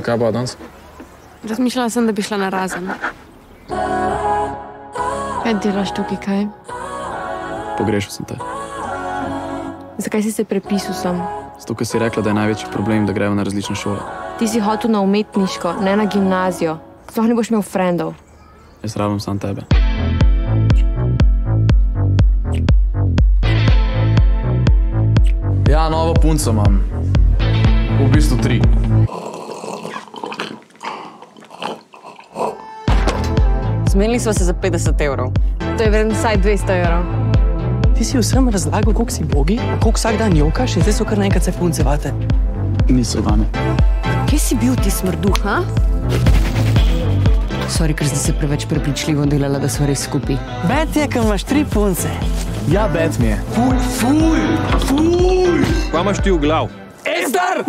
Kaj bo danes? Razmišljala sem, da bi šla na razen. Kaj delaš tukaj, kaj? Pogrešal sem te. Zakaj si se prepisal sem? Zato, ker si rekla, da je največji problem, da grejo na različne šole. Ti si hotel na umetniško, ne na gimnazijo. Sploh ne boš imel frendov. Jaz rabim sam tebe. Ja, novo punco imam. V bistvu 3. Zmenili smo se za 50 evrov. To je vredno vsaj 200 evrov. Ti si vsem razlagal, koliko si bogi, koliko vsak dan jokaš in zdaj so kar naenkrat se punce vate. Niso vame. Kje si bil ti smrduh, ha? Sorry, ker si se preveč prepričljivo delala, da smo res skupaj. Bet je, ker imaš 3 punce. Ja, bet mi je. Fuj! Kaj imaš ti v glav? Ester!